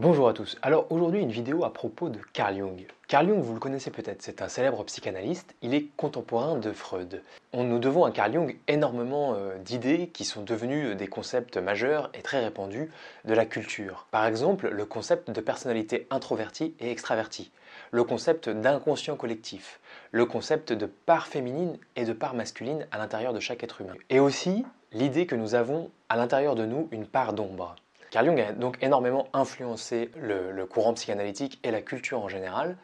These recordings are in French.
Bonjour à tous. Alors aujourd'hui une vidéo à propos de Carl Jung. Carl Jung, vous le connaissez peut-être, c'est un célèbre psychanalyste, il est contemporain de Freud. Nous devons à Carl Jung énormément d'idées qui sont devenues des concepts majeurs et très répandus de la culture. Par exemple, le concept de personnalité introvertie et extravertie, le concept d'inconscient collectif, le concept de part féminine et de part masculine à l'intérieur de chaque être humain. Et aussi l'idée que nous avons à l'intérieur de nous une part d'ombre. Carl Jung a donc énormément influencé le courant psychanalytique et la culture en général,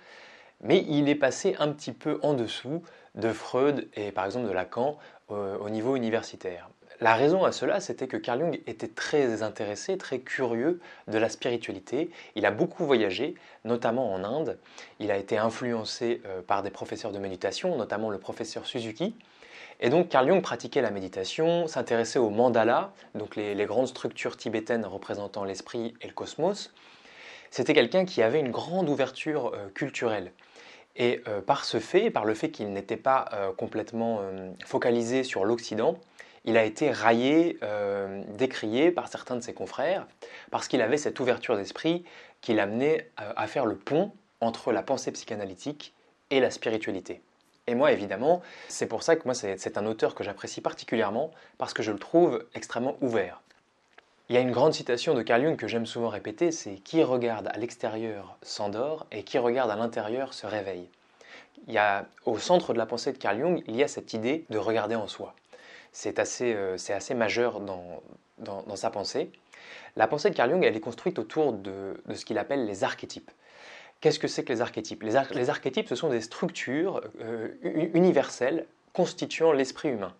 mais il est passé un petit peu en dessous de Freud et par exemple de Lacan au niveau universitaire. La raison à cela, c'était que Carl Jung était très intéressé, très curieux de la spiritualité. Il a beaucoup voyagé, notamment en Inde. Il a été influencé par des professeurs de méditation, notamment le professeur Suzuki. Et donc Carl Jung pratiquait la méditation, s'intéressait aux mandalas, donc les grandes structures tibétaines représentant l'esprit et le cosmos. C'était quelqu'un qui avait une grande ouverture culturelle. Et par ce fait, par le fait qu'il n'était pas complètement focalisé sur l'Occident, il a été raillé, décrié par certains de ses confrères, parce qu'il avait cette ouverture d'esprit qui l'amenait à faire le pont entre la pensée psychanalytique et la spiritualité. Et moi, évidemment, c'est pour ça que moi, c'est un auteur que j'apprécie particulièrement, parce que je le trouve extrêmement ouvert. Il y a une grande citation de Carl Jung que j'aime souvent répéter, c'est « Qui regarde à l'extérieur s'endort et qui regarde à l'intérieur se réveille ». Au centre de la pensée de Carl Jung, il y a cette idée de regarder en soi. C'est assez majeur dans sa pensée. La pensée de Carl Jung, elle est construite autour de ce qu'il appelle les archétypes. Qu'est-ce que c'est que les archétypes? Les archétypes, ce sont des structures universelles constituant l'esprit humain.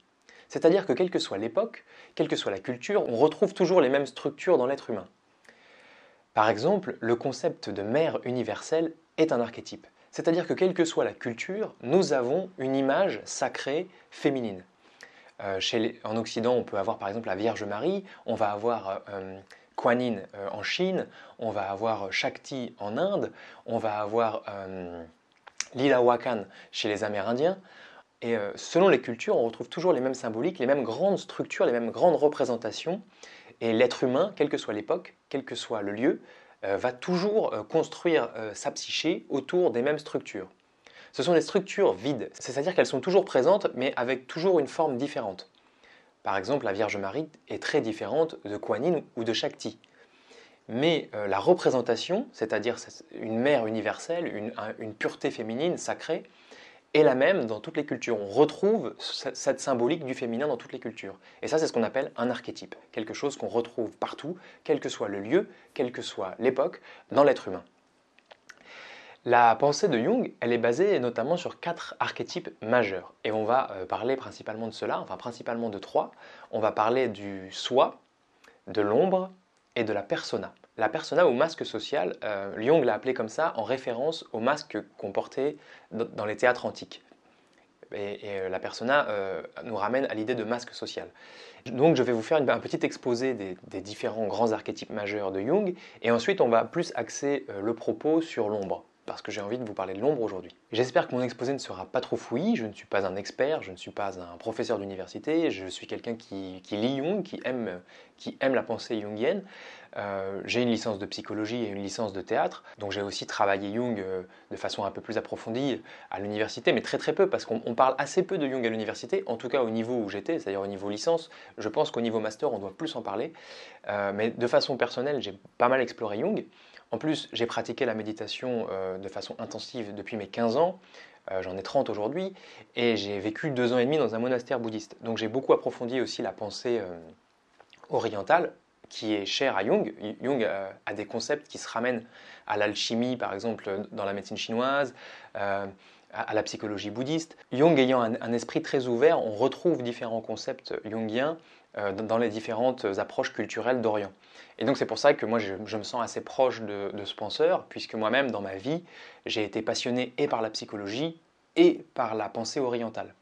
C'est-à-dire que quelle que soit l'époque, quelle que soit la culture, on retrouve toujours les mêmes structures dans l'être humain. Par exemple, le concept de mère universelle est un archétype. C'est-à-dire que quelle que soit la culture, nous avons une image sacrée féminine. En Occident, on peut avoir par exemple la Vierge Marie, on va avoir Kuan Yin en Chine, on va avoir Shakti en Inde, on va avoir Lila Wakan chez les Amérindiens. Et selon les cultures, on retrouve toujours les mêmes symboliques, les mêmes grandes structures, les mêmes grandes représentations. Et l'être humain, quelle que soit l'époque, quel que soit le lieu, va toujours construire sa psyché autour des mêmes structures. Ce sont des structures vides, c'est-à-dire qu'elles sont toujours présentes, mais avec toujours une forme différente. Par exemple, la Vierge Marie est très différente de Kuan Yin ou de Shakti. Mais la représentation, c'est-à-dire une mère universelle, une pureté féminine sacrée, est la même dans toutes les cultures. On retrouve cette symbolique du féminin dans toutes les cultures. Et ça, c'est ce qu'on appelle un archétype, quelque chose qu'on retrouve partout, quel que soit le lieu, quelle que soit l'époque, dans l'être humain. La pensée de Jung, elle est basée notamment sur 4 archétypes majeurs. Et on va parler principalement de cela, enfin principalement de 3. On va parler du soi, de l'ombre et de la persona. La persona ou masque social, Jung l'a appelé comme ça en référence au masque qu'on portait dans les théâtres antiques. Et la persona nous ramène à l'idée de masque social. Donc je vais vous faire un petit exposé des différents grands archétypes majeurs de Jung, et ensuite on va plus axer le propos sur l'ombre, parce que j'ai envie de vous parler de l'ombre aujourd'hui. J'espère que mon exposé ne sera pas trop fouillis, je ne suis pas un expert, je ne suis pas un professeur d'université, je suis quelqu'un qui lit Jung, qui aime la pensée jungienne. J'ai une licence de psychologie et une licence de théâtre, donc j'ai aussi travaillé Jung de façon un peu plus approfondie à l'université, mais très très peu, parce qu'on parle assez peu de Jung à l'université, en tout cas au niveau où j'étais, c'est-à-dire au niveau licence. Je pense qu'au niveau master, on doit plus en parler, mais de façon personnelle, j'ai pas mal exploré Jung. En plus, j'ai pratiqué la méditation de façon intensive depuis mes 15 ans, j'en ai 30 aujourd'hui, et j'ai vécu 2 ans et demi dans un monastère bouddhiste. Donc j'ai beaucoup approfondi aussi la pensée orientale, qui est chère à Jung. Jung a des concepts qui se ramènent à l'alchimie, par exemple, dans la médecine chinoise, à la psychologie bouddhiste. Jung ayant un esprit très ouvert, on retrouve différents concepts jungiens dans les différentes approches culturelles d'Orient. Et donc c'est pour ça que moi je me sens assez proche de ce penseur, puisque moi-même dans ma vie, j'ai été passionné et par la psychologie et par la pensée orientale.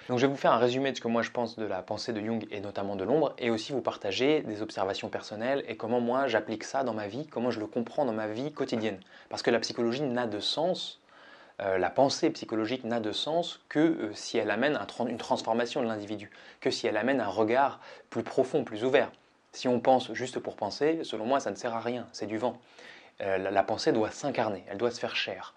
Donc je vais vous faire un résumé de ce que moi je pense de la pensée de Jung et notamment de l'ombre, et aussi vous partager des observations personnelles et comment moi j'applique ça dans ma vie, comment je le comprends dans ma vie quotidienne. Parce que la psychologie n'a de sens, la pensée psychologique n'a de sens que si elle amène une transformation de l'individu, que si elle amène un regard plus profond, plus ouvert. Si on pense juste pour penser, selon moi ça ne sert à rien, c'est du vent. La pensée doit s'incarner, elle doit se faire chair.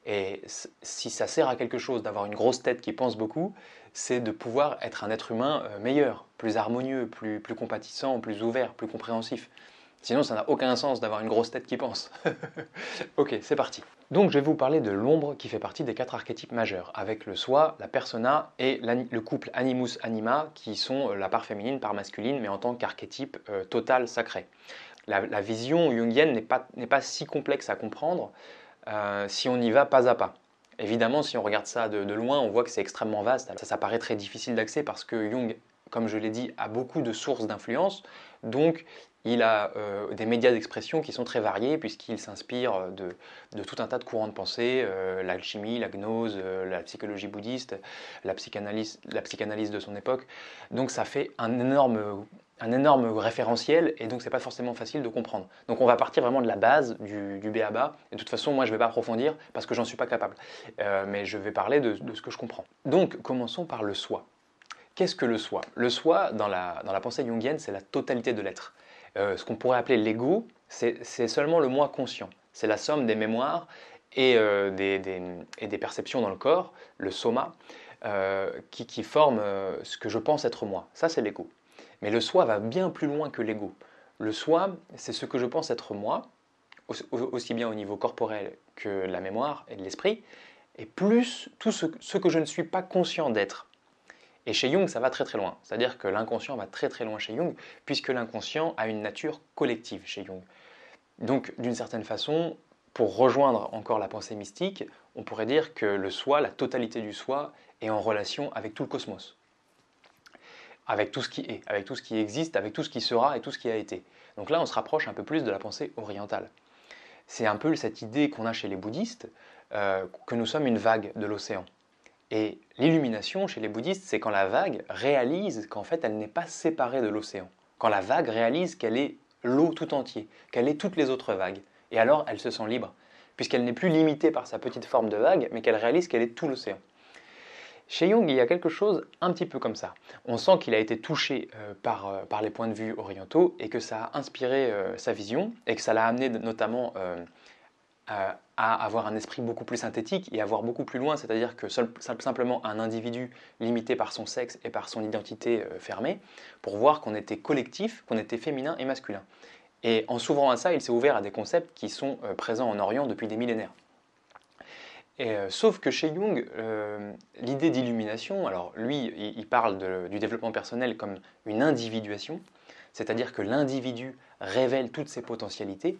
Et si ça sert à quelque chose d'avoir une grosse tête qui pense beaucoup, c'est de pouvoir être un être humain meilleur, plus harmonieux, plus compatissant, plus ouvert, plus compréhensif. Sinon, ça n'a aucun sens d'avoir une grosse tête qui pense. Ok, c'est parti. Donc, je vais vous parler de l'ombre qui fait partie des 4 archétypes majeurs, avec le soi, la persona et le couple animus-anima, qui sont la part féminine, part masculine, mais en tant qu'archétype total sacré. La vision jungienne n'est pas si complexe à comprendre si on y va pas à pas. Évidemment, si on regarde ça de loin, on voit que c'est extrêmement vaste. Ça paraît très difficile d'accès parce que Jung, comme je l'ai dit, a beaucoup de sources d'influence. Donc, il a des médias d'expression qui sont très variés puisqu'il s'inspire de tout un tas de courants de pensée, l'alchimie, la gnose, la psychologie bouddhiste, la psychanalyse de son époque. Donc ça fait un énorme référentiel et donc c'est pas forcément facile de comprendre. Donc on va partir vraiment de la base, du b.a.-ba. Et de toute façon, moi je vais pas approfondir parce que j'en suis pas capable. Mais je vais parler de ce que je comprends. Donc commençons par le soi. Qu'est-ce que le soi? Le soi, dans la pensée jungienne, c'est la totalité de l'être. Ce qu'on pourrait appeler l'ego, c'est seulement le moi conscient. C'est la somme des mémoires et des perceptions dans le corps, le soma, qui forment ce que je pense être moi. Ça, c'est l'ego. Mais le soi va bien plus loin que l'ego. Le soi, c'est ce que je pense être moi, aussi bien au niveau corporel que la mémoire et de l'esprit, et plus tout ce que je ne suis pas conscient d'être. Et chez Jung, ça va très très loin. C'est-à-dire que l'inconscient va très très loin chez Jung, puisque l'inconscient a une nature collective chez Jung. Donc, d'une certaine façon, pour rejoindre encore la pensée mystique, on pourrait dire que le soi, la totalité du soi, est en relation avec tout le cosmos. Avec tout ce qui est, avec tout ce qui existe, avec tout ce qui sera et tout ce qui a été. Donc là, on se rapproche un peu plus de la pensée orientale. C'est un peu cette idée qu'on a chez les bouddhistes, que nous sommes une vague de l'océan. Et l'illumination chez les bouddhistes, c'est quand la vague réalise qu'en fait, elle n'est pas séparée de l'océan. Quand la vague réalise qu'elle est l'eau tout entier, qu'elle est toutes les autres vagues. Et alors, elle se sent libre, puisqu'elle n'est plus limitée par sa petite forme de vague, mais qu'elle réalise qu'elle est tout l'océan. Chez Jung, il y a quelque chose un petit peu comme ça. On sent qu'il a été touché par les points de vue orientaux et que ça a inspiré sa vision et que ça l'a amené notamment à avoir un esprit beaucoup plus synthétique et à voir beaucoup plus loin, c'est-à-dire que simplement un individu limité par son sexe et par son identité fermée, pour voir qu'on était collectif, qu'on était féminin et masculin. Et en s'ouvrant à ça, il s'est ouvert à des concepts qui sont présents en Orient depuis des millénaires. Sauf que chez Jung, l'idée d'illumination, alors lui, il parle du développement personnel comme une individuation, c'est-à-dire que l'individu révèle toutes ses potentialités.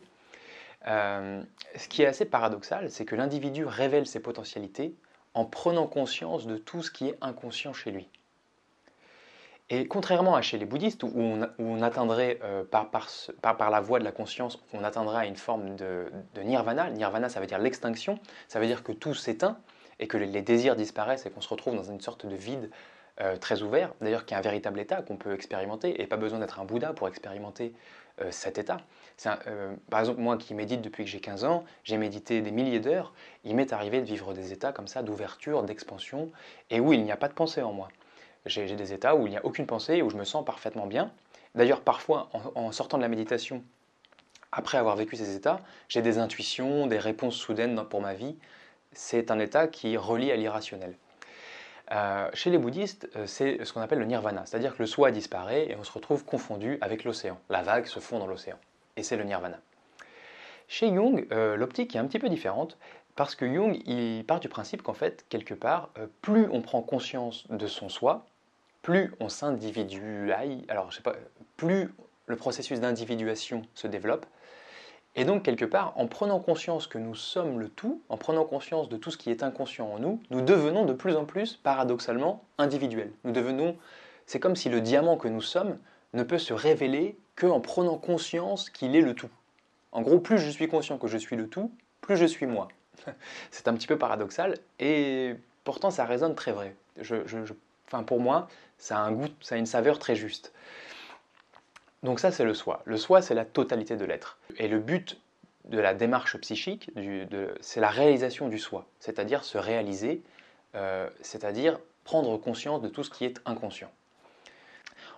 Ce qui est assez paradoxal, c'est que l'individu révèle ses potentialités en prenant conscience de tout ce qui est inconscient chez lui. Et contrairement à chez les bouddhistes, où on atteindrait par la voie de la conscience, on atteindra à une forme de nirvana. Nirvana, ça veut dire l'extinction, ça veut dire que tout s'éteint et que les désirs disparaissent et qu'on se retrouve dans une sorte de vide très ouvert, d'ailleurs qui est un véritable état qu'on peut expérimenter, et pas besoin d'être un Bouddha pour expérimenter cet état. Par exemple, moi qui médite depuis que j'ai 15 ans, j'ai médité des milliers d'heures, il m'est arrivé de vivre des états comme ça d'ouverture, d'expansion, et où il n'y a pas de pensée en moi. J'ai des états où il n'y a aucune pensée, où je me sens parfaitement bien. D'ailleurs, parfois, en sortant de la méditation, après avoir vécu ces états, j'ai des intuitions, des réponses soudaines pour ma vie. C'est un état qui relie à l'irrationnel. Chez les bouddhistes, c'est ce qu'on appelle le nirvana, c'est-à-dire que le soi disparaît et on se retrouve confondu avec l'océan. La vague se fond dans l'océan, et c'est le nirvana. Chez Jung, l'optique est un petit peu différente, parce que Jung, il part du principe qu'en fait, quelque part, plus on prend conscience de son soi, plus on s'individualise, alors je sais pas, plus le processus d'individuation se développe, et donc quelque part, en prenant conscience que nous sommes le tout, en prenant conscience de tout ce qui est inconscient en nous, nous devenons de plus en plus, paradoxalement, individuels. C'est comme si le diamant que nous sommes ne peut se révéler qu'en prenant conscience qu'il est le tout. En gros, plus je suis conscient que je suis le tout, plus je suis moi. C'est un petit peu paradoxal, et pourtant ça résonne très vrai. Pour moi, ça a un goût, ça a une saveur très juste. Donc ça, c'est le soi. Le soi, c'est la totalité de l'être. Et le but de la démarche psychique, c'est la réalisation du soi, c'est-à-dire se réaliser, c'est-à-dire prendre conscience de tout ce qui est inconscient.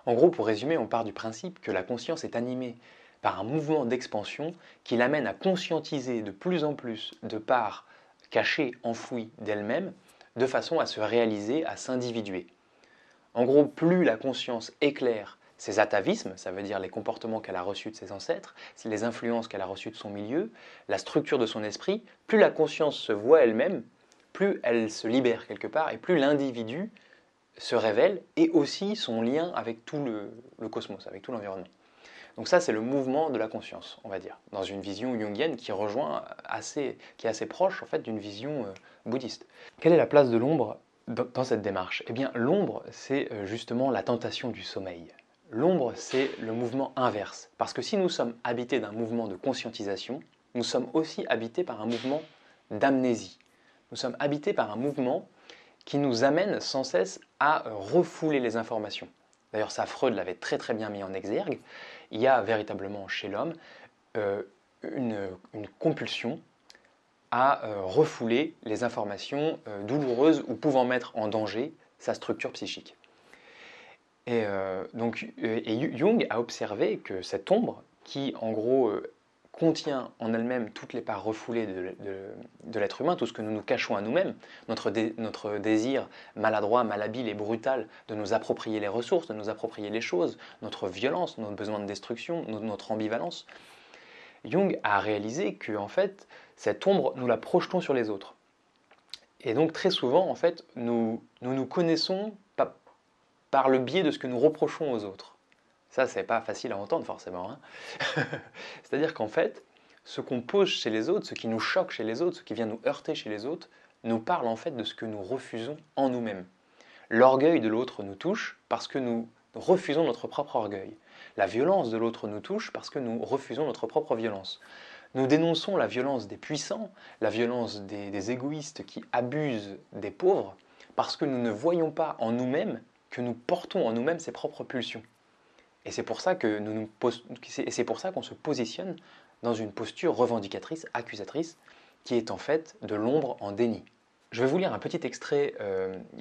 En gros, pour résumer, on part du principe que la conscience est animée par un mouvement d'expansion qui l'amène à conscientiser de plus en plus de parts cachées, enfouies d'elle-même, de façon à se réaliser, à s'individuer. En gros, plus la conscience éclaire ses atavismes, ça veut dire les comportements qu'elle a reçus de ses ancêtres, les influences qu'elle a reçues de son milieu, la structure de son esprit, plus la conscience se voit elle-même, plus elle se libère quelque part, et plus l'individu se révèle, et aussi son lien avec tout le cosmos, avec tout l'environnement. Donc ça, c'est le mouvement de la conscience, on va dire, dans une vision jungienne qui qui est assez proche en fait d'une vision bouddhiste. Quelle est la place de l'ombre dans cette démarche? Eh bien, l'ombre, c'est justement la tentation du sommeil. L'ombre, c'est le mouvement inverse, parce que si nous sommes habités d'un mouvement de conscientisation, nous sommes aussi habités par un mouvement d'amnésie. Nous sommes habités par un mouvement qui nous amène sans cesse à refouler les informations. D'ailleurs, ça, Freud l'avait très très bien mis en exergue. Il y a véritablement chez l'homme une compulsion à refouler les informations douloureuses ou pouvant mettre en danger sa structure psychique. Et Jung a observé que cette ombre, qui en gros contient en elle-même toutes les parts refoulées de l'être humain, tout ce que nous nous cachons à nous-mêmes, notre désir maladroit, malhabile et brutal de nous approprier les ressources, de nous approprier les choses, notre violence, notre besoin de destruction, notre ambivalence. Jung a réalisé que en fait, cette ombre, nous la projetons sur les autres. Et donc très souvent, en fait, nous connaissons par le biais de ce que nous reprochons aux autres. Ça, c'est pas facile à entendre forcément. Hein. C'est-à-dire qu'en fait, ce qu'on pose chez les autres, ce qui nous choque chez les autres, ce qui vient nous heurter chez les autres, nous parle en fait de ce que nous refusons en nous-mêmes. L'orgueil de l'autre nous touche parce que nous refusons notre propre orgueil. La violence de l'autre nous touche parce que nous refusons notre propre violence. Nous dénonçons la violence des puissants, la violence des égoïstes qui abusent des pauvres, parce que nous ne voyons pas en nous-mêmes que nous portons en nous-mêmes ces propres pulsions. Et c'est pour ça qu'on se positionne dans une posture revendicatrice, accusatrice, qui est en fait de l'ombre en déni. Je vais vous lire un petit extrait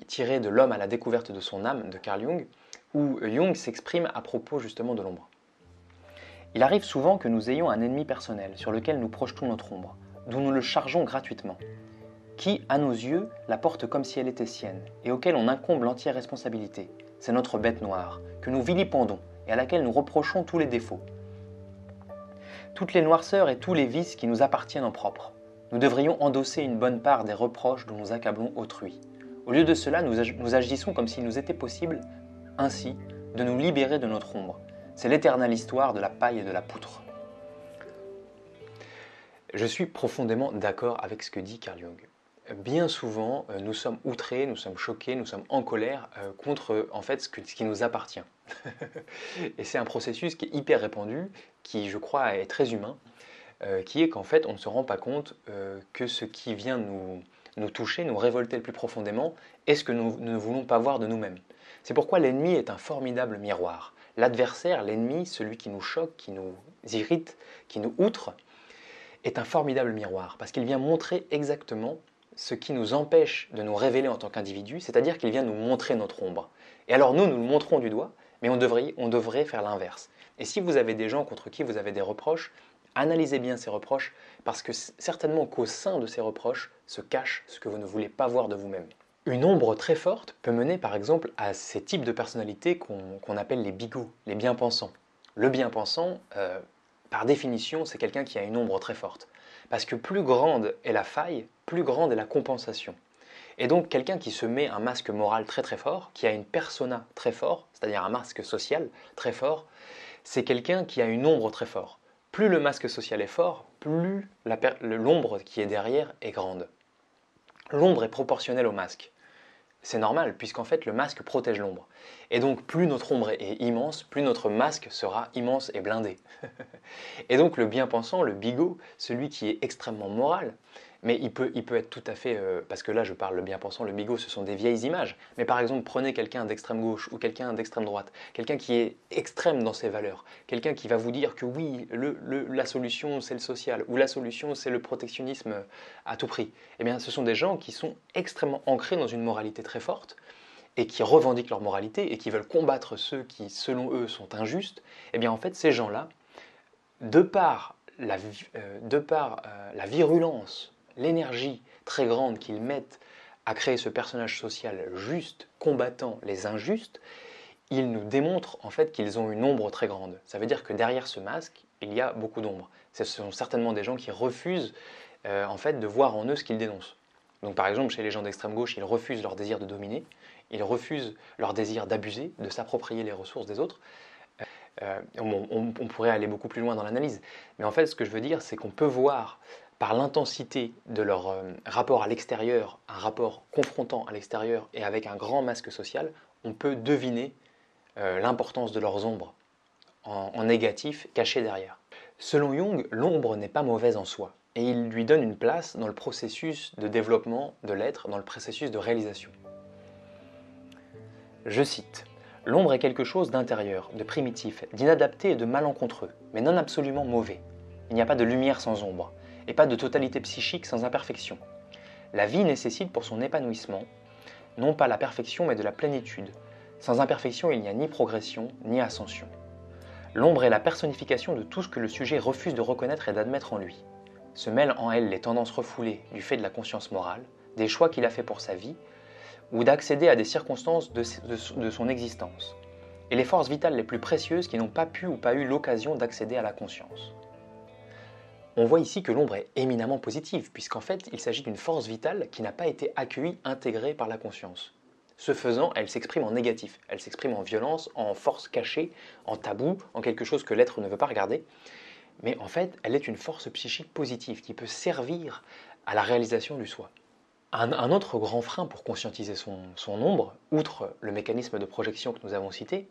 tiré de L'homme à la découverte de son âme de Carl Jung, où Jung s'exprime à propos justement de l'ombre. Il arrive souvent que nous ayons un ennemi personnel sur lequel nous projetons notre ombre, d'où nous le chargeons gratuitement, qui, à nos yeux, la porte comme si elle était sienne, et auquel on incombe l'entière responsabilité. C'est notre bête noire, que nous vilipendons, et à laquelle nous reprochons tous les défauts. Toutes les noirceurs et tous les vices qui nous appartiennent en propre. Nous devrions endosser une bonne part des reproches dont nous accablons autrui. Au lieu de cela, nous agissons comme s'il nous était possible, ainsi, de nous libérer de notre ombre. C'est l'éternelle histoire de la paille et de la poutre. Je suis profondément d'accord avec ce que dit Carl Jung. Bien souvent, nous sommes outrés, nous sommes choqués, nous sommes en colère contre en fait, ce qui nous appartient. Et c'est un processus qui est hyper répandu, qui je crois est très humain, qui est qu'en fait on ne se rend pas compte que ce qui vient nous toucher, nous révolter le plus profondément, est ce que nous ne voulons pas voir de nous-mêmes. C'est pourquoi l'ennemi est un formidable miroir. L'adversaire, l'ennemi, celui qui nous choque, qui nous irrite, qui nous outre, est un formidable miroir, parce qu'il vient montrer exactement ce qui nous empêche de nous révéler en tant qu'individu, c'est-à-dire qu'il vient nous montrer notre ombre. Et alors nous le montrons du doigt, mais on devrait faire l'inverse. Et si vous avez des gens contre qui vous avez des reproches, analysez bien ces reproches, parce que certainement qu'au sein de ces reproches se cache ce que vous ne voulez pas voir de vous-même. Une ombre très forte peut mener par exemple à ces types de personnalités qu'on appelle les bigots, les bien-pensants. Le bien-pensant, par définition, c'est quelqu'un qui a une ombre très forte. Parce que plus grande est la faille, plus grande est la compensation. Et donc quelqu'un qui se met un masque moral très très fort, qui a une persona très fort, c'est-à-dire un masque social très fort, c'est quelqu'un qui a une ombre très forte. Plus le masque social est fort, plus l'ombre qui est derrière est grande. L'ombre est proportionnelle au masque. C'est normal, puisqu'en fait le masque protège l'ombre. Et donc plus notre ombre est immense, plus notre masque sera immense et blindé. Et donc le bien-pensant, le bigot, celui qui est extrêmement moral, mais il peut être tout à fait, parce que là je parle le bien-pensant, le bigot, ce sont des vieilles images, mais par exemple prenez quelqu'un d'extrême gauche ou quelqu'un d'extrême droite, quelqu'un qui est extrême dans ses valeurs, quelqu'un qui va vous dire que oui, la solution c'est le social, ou la solution c'est le protectionnisme à tout prix. Eh bien ce sont des gens qui sont extrêmement ancrés dans une moralité très forte, et qui revendiquent leur moralité, et qui veulent combattre ceux qui, selon eux, sont injustes. Eh bien en fait ces gens-là de par la virulence, l'énergie très grande qu'ils mettent à créer ce personnage social juste, combattant les injustes, ils nous démontrent en fait qu'ils ont une ombre très grande. Ça veut dire que derrière ce masque, il y a beaucoup d'ombre. Ce sont certainement des gens qui refusent en fait de voir en eux ce qu'ils dénoncent. Donc par exemple, chez les gens d'extrême gauche, ils refusent leur désir de dominer, ils refusent leur désir d'abuser, de s'approprier les ressources des autres. On pourrait aller beaucoup plus loin dans l'analyse, mais en fait ce que je veux dire, c'est qu'on peut voir par l'intensité de leur rapport à l'extérieur, un rapport confrontant à l'extérieur et avec un grand masque social, on peut deviner l'importance de leurs ombres en négatif cachées derrière. Selon Jung, l'ombre n'est pas mauvaise en soi, et il lui donne une place dans le processus de développement de l'être, dans le processus de réalisation. Je cite: l'ombre est quelque chose d'intérieur, de primitif, d'inadapté et de malencontreux, mais non absolument mauvais. Il n'y a pas de lumière sans ombre, et pas de totalité psychique sans imperfection. La vie nécessite pour son épanouissement, non pas la perfection mais de la plénitude. Sans imperfection, il n'y a ni progression, ni ascension. L'ombre est la personnification de tout ce que le sujet refuse de reconnaître et d'admettre en lui. Se mêlent en elle les tendances refoulées du fait de la conscience morale, des choix qu'il a fait pour sa vie, ou d'accéder à des circonstances de son existence, et les forces vitales les plus précieuses qui n'ont pas pu ou pas eu l'occasion d'accéder à la conscience. On voit ici que l'ombre est éminemment positive, puisqu'en fait, il s'agit d'une force vitale qui n'a pas été accueillie, intégrée par la conscience. Ce faisant, elle s'exprime en négatif, elle s'exprime en violence, en force cachée, en tabou, en quelque chose que l'être ne veut pas regarder. Mais en fait, elle est une force psychique positive qui peut servir à la réalisation du soi. Un autre grand frein pour conscientiser son ombre, outre le mécanisme de projection que nous avons cité,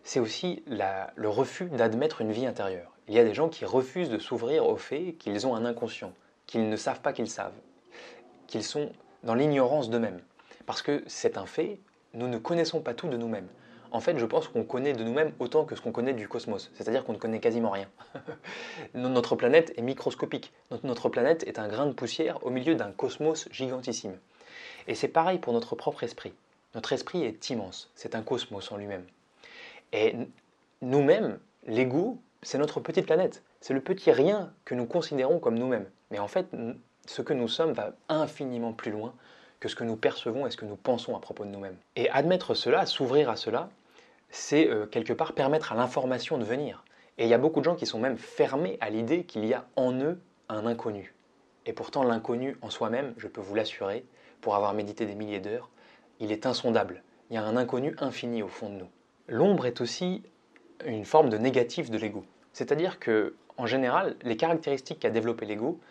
c'est aussi le refus d'admettre une vie intérieure. Il y a des gens qui refusent de s'ouvrir au fait qu'ils ont un inconscient, qu'ils ne savent pas qu'ils savent, qu'ils sont dans l'ignorance d'eux-mêmes. Parce que c'est un fait, nous ne connaissons pas tout de nous-mêmes. En fait, je pense qu'on connaît de nous-mêmes autant que ce qu'on connaît du cosmos, c'est-à-dire qu'on ne connaît quasiment rien. Notre planète est microscopique. Notre planète est un grain de poussière au milieu d'un cosmos gigantissime. Et c'est pareil pour notre propre esprit. Notre esprit est immense, c'est un cosmos en lui-même. Et nous-mêmes, l'ego, c'est notre petite planète. C'est le petit rien que nous considérons comme nous-mêmes. Mais en fait, ce que nous sommes va infiniment plus loin que ce que nous percevons et ce que nous pensons à propos de nous-mêmes. Et admettre cela, s'ouvrir à cela, c'est quelque part permettre à l'information de venir. Et il y a beaucoup de gens qui sont même fermés à l'idée qu'il y a en eux un inconnu. Et pourtant, l'inconnu en soi-même, je peux vous l'assurer, pour avoir médité des milliers d'heures, il est insondable. Il y a un inconnu infini au fond de nous. L'ombre est aussi une forme de négatif de l'ego. C'est-à-dire que, en général, les caractéristiques qu'a développé l'ego,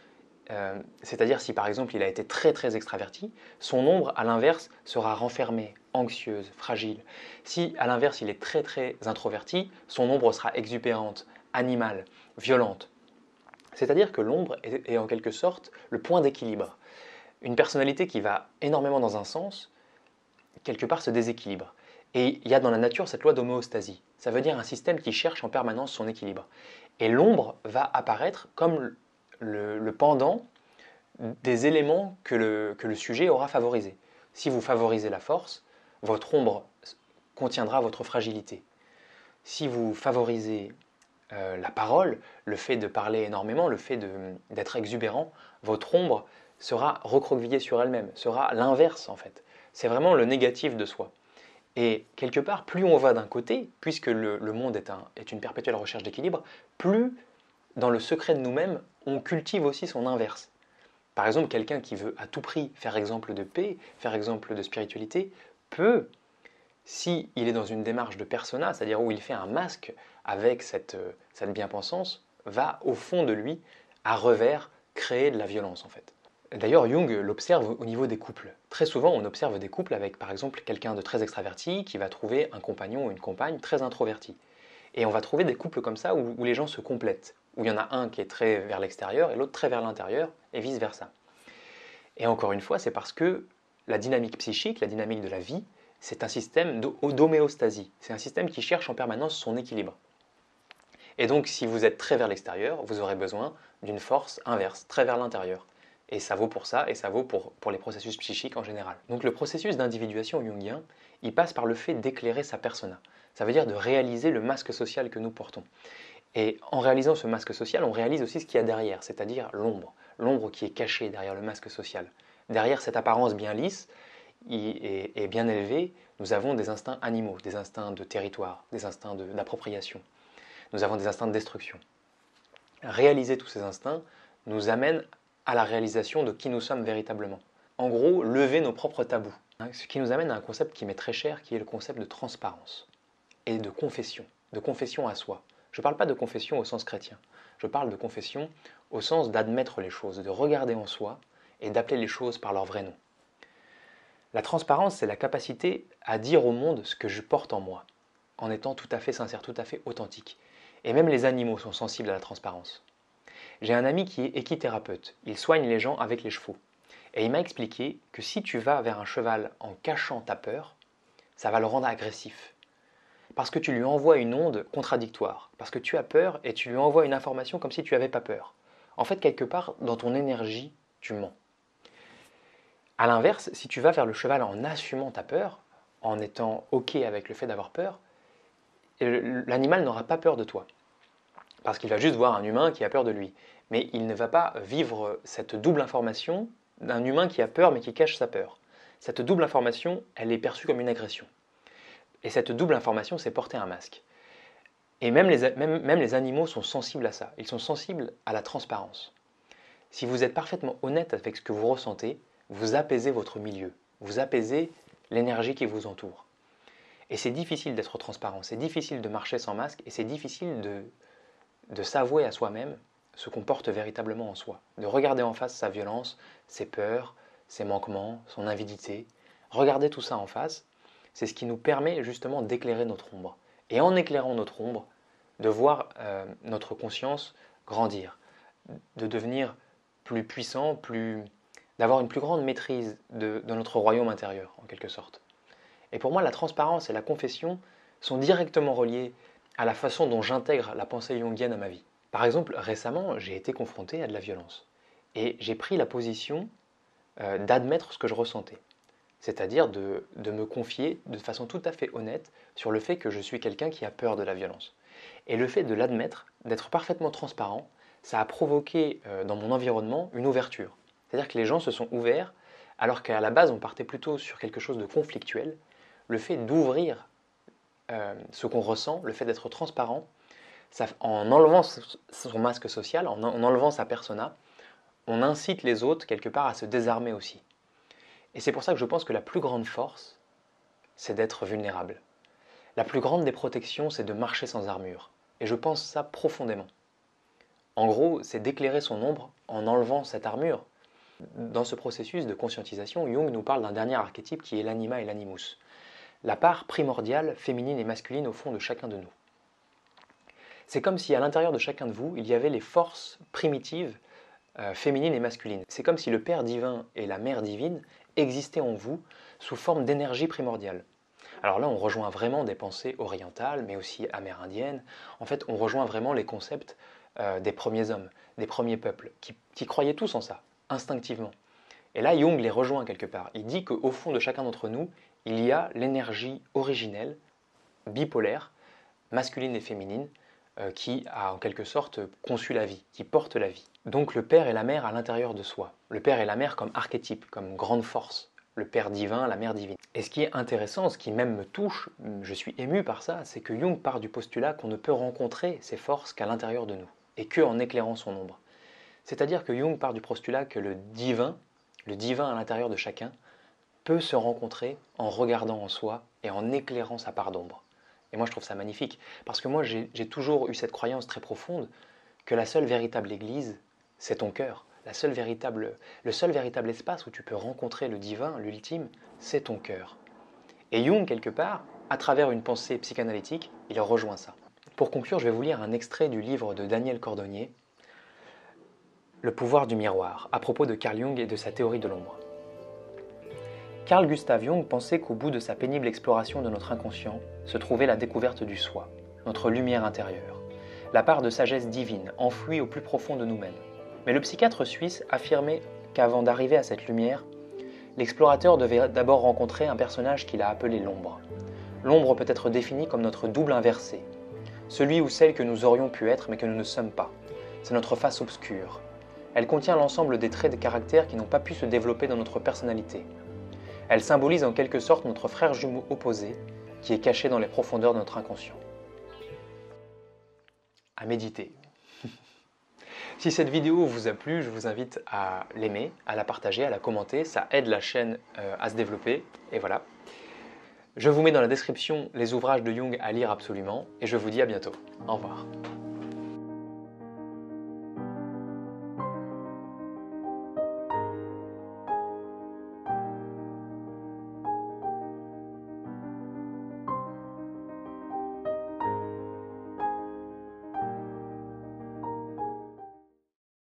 c'est-à-dire si par exemple il a été très très extraverti, son ombre à l'inverse sera renfermée, anxieuse, fragile. Si à l'inverse il est très très introverti, son ombre sera exubérante, animale, violente. C'est-à-dire que l'ombre est en quelque sorte le point d'équilibre. Une personnalité qui va énormément dans un sens, quelque part se déséquilibre. Et il y a dans la nature cette loi d'homéostasie. Ça veut dire un système qui cherche en permanence son équilibre. Et l'ombre va apparaître comme le pendant des éléments que le sujet aura favorisés. Si vous favorisez la force, votre ombre contiendra votre fragilité. Si vous favorisez la parole, le fait de parler énormément, le fait d'être exubérant, votre ombre sera recroquevillée sur elle-même, sera l'inverse en fait. C'est vraiment le négatif de soi. Et quelque part, plus on va d'un côté, puisque le monde est une perpétuelle recherche d'équilibre, plus dans le secret de nous-mêmes, on cultive aussi son inverse. Par exemple, quelqu'un qui veut à tout prix faire exemple de paix, faire exemple de spiritualité, peut, si il est dans une démarche de persona, c'est-à-dire où il fait un masque avec cette bien-pensance, va au fond de lui, à revers, créer de la violence en fait. D'ailleurs, Jung l'observe au niveau des couples. Très souvent, on observe des couples avec, par exemple, quelqu'un de très extraverti qui va trouver un compagnon ou une compagne très introverti. Et on va trouver des couples comme ça où les gens se complètent, où il y en a un qui est très vers l'extérieur et l'autre très vers l'intérieur, et vice-versa. Et encore une fois, c'est parce que la dynamique psychique, la dynamique de la vie, c'est un système d'homéostasie. C'est un système qui cherche en permanence son équilibre. Et donc, si vous êtes très vers l'extérieur, vous aurez besoin d'une force inverse, très vers l'intérieur. Et ça vaut pour ça, et ça vaut pour les processus psychiques en général. Donc le processus d'individuation jungien, il passe par le fait d'éclairer sa persona. Ça veut dire de réaliser le masque social que nous portons. Et en réalisant ce masque social, on réalise aussi ce qu'il y a derrière, c'est-à-dire l'ombre. L'ombre qui est cachée derrière le masque social. Derrière cette apparence bien lisse et bien élevée, nous avons des instincts animaux, des instincts de territoire, des instincts d'appropriation. Nous avons des instincts de destruction. Réaliser tous ces instincts nous amène à la réalisation de qui nous sommes véritablement. En gros, lever nos propres tabous. Ce qui nous amène à un concept qui m'est très cher, qui est le concept de transparence et de confession à soi. Je ne parle pas de confession au sens chrétien, je parle de confession au sens d'admettre les choses, de regarder en soi et d'appeler les choses par leur vrai nom. La transparence, c'est la capacité à dire au monde ce que je porte en moi, en étant tout à fait sincère, tout à fait authentique. Et même les animaux sont sensibles à la transparence. J'ai un ami qui est équithérapeute, il soigne les gens avec les chevaux. Et il m'a expliqué que si tu vas vers un cheval en cachant ta peur, ça va le rendre agressif. Parce que tu lui envoies une onde contradictoire, parce que tu as peur et tu lui envoies une information comme si tu n'avais pas peur. En fait, quelque part, dans ton énergie, tu mens. A l'inverse, si tu vas vers le cheval en assumant ta peur, en étant OK avec le fait d'avoir peur, l'animal n'aura pas peur de toi. Parce qu'il va juste voir un humain qui a peur de lui. Mais il ne va pas vivre cette double information d'un humain qui a peur mais qui cache sa peur. Cette double information, elle est perçue comme une agression. Et cette double information, c'est porter un masque. Et même les animaux sont sensibles à ça. Ils sont sensibles à la transparence. Si vous êtes parfaitement honnête avec ce que vous ressentez, vous apaisez votre milieu. Vous apaisez l'énergie qui vous entoure. Et c'est difficile d'être transparent. C'est difficile de marcher sans masque. Et c'est difficile de s'avouer à soi-même ce qu'on porte véritablement en soi. De regarder en face sa violence, ses peurs, ses manquements, son avidité. Regarder tout ça en face, c'est ce qui nous permet justement d'éclairer notre ombre. Et en éclairant notre ombre, de voir notre conscience grandir, de devenir plus puissant, d'avoir une plus grande maîtrise de notre royaume intérieur, en quelque sorte. Et pour moi, la transparence et la confession sont directement reliées à la façon dont j'intègre la pensée jungienne à ma vie. Par exemple, récemment, j'ai été confronté à de la violence. Et j'ai pris la position d'admettre ce que je ressentais. C'est-à-dire de me confier de façon tout à fait honnête sur le fait que je suis quelqu'un qui a peur de la violence. Et le fait de l'admettre, d'être parfaitement transparent, ça a provoqué dans mon environnement une ouverture. C'est-à-dire que les gens se sont ouverts, alors qu'à la base on partait plutôt sur quelque chose de conflictuel. Le fait d'ouvrir ce qu'on ressent, le fait d'être transparent, en enlevant son masque social, en enlevant sa persona, on incite les autres quelque part à se désarmer aussi. Et c'est pour ça que je pense que la plus grande force, c'est d'être vulnérable. La plus grande des protections, c'est de marcher sans armure. Et je pense ça profondément. En gros, c'est d'éclairer son ombre en enlevant cette armure. Dans ce processus de conscientisation, Jung nous parle d'un dernier archétype qui est l'anima et l'animus. La part primordiale, féminine et masculine au fond de chacun de nous. C'est comme si à l'intérieur de chacun de vous, il y avait les forces primitives, féminines et masculines. C'est comme si le Père divin et la Mère divine existaient en vous sous forme d'énergie primordiale. Alors là, on rejoint vraiment des pensées orientales, mais aussi amérindiennes. En fait, on rejoint vraiment les concepts des premiers hommes, des premiers peuples, qui croyaient tous en ça, instinctivement. Et là, Jung les rejoint quelque part. Il dit qu'au fond de chacun d'entre nous, il y a l'énergie originelle, bipolaire, masculine et féminine, qui a en quelque sorte conçu la vie, qui porte la vie. Donc le Père et la Mère à l'intérieur de soi. Le Père et la Mère comme archétype, comme grande force. Le Père divin, la Mère divine. Et ce qui est intéressant, ce qui même me touche, je suis ému par ça, c'est que Jung part du postulat qu'on ne peut rencontrer ces forces qu'à l'intérieur de nous, et qu'en éclairant son ombre. C'est-à-dire que Jung part du postulat que le divin à l'intérieur de chacun, peut se rencontrer en regardant en soi et en éclairant sa part d'ombre. Et moi je trouve ça magnifique, parce que moi j'ai toujours eu cette croyance très profonde que la seule véritable église, c'est ton cœur. Le seul véritable espace où tu peux rencontrer le divin, l'ultime, c'est ton cœur. Et Jung, quelque part, à travers une pensée psychanalytique, il rejoint ça. Pour conclure, je vais vous lire un extrait du livre de Daniel Cordonnier, Le pouvoir du miroir, à propos de Carl Jung et de sa théorie de l'ombre. Carl Gustav Jung pensait qu'au bout de sa pénible exploration de notre inconscient se trouvait la découverte du soi, notre lumière intérieure, la part de sagesse divine enfouie au plus profond de nous-mêmes. Mais le psychiatre suisse affirmait qu'avant d'arriver à cette lumière, l'explorateur devait d'abord rencontrer un personnage qu'il a appelé l'ombre. L'ombre peut être définie comme notre double inversé. celui ou celle que nous aurions pu être mais que nous ne sommes pas. C'est notre face obscure. Elle contient l'ensemble des traits de caractère qui n'ont pas pu se développer dans notre personnalité. Elle symbolise en quelque sorte notre frère jumeau opposé qui est caché dans les profondeurs de notre inconscient. À méditer. Si cette vidéo vous a plu, je vous invite à l'aimer, à la partager, à la commenter. Ça aide la chaîne à se développer. Et voilà. Je vous mets dans la description les ouvrages de Jung à lire absolument. Et je vous dis à bientôt. Au revoir.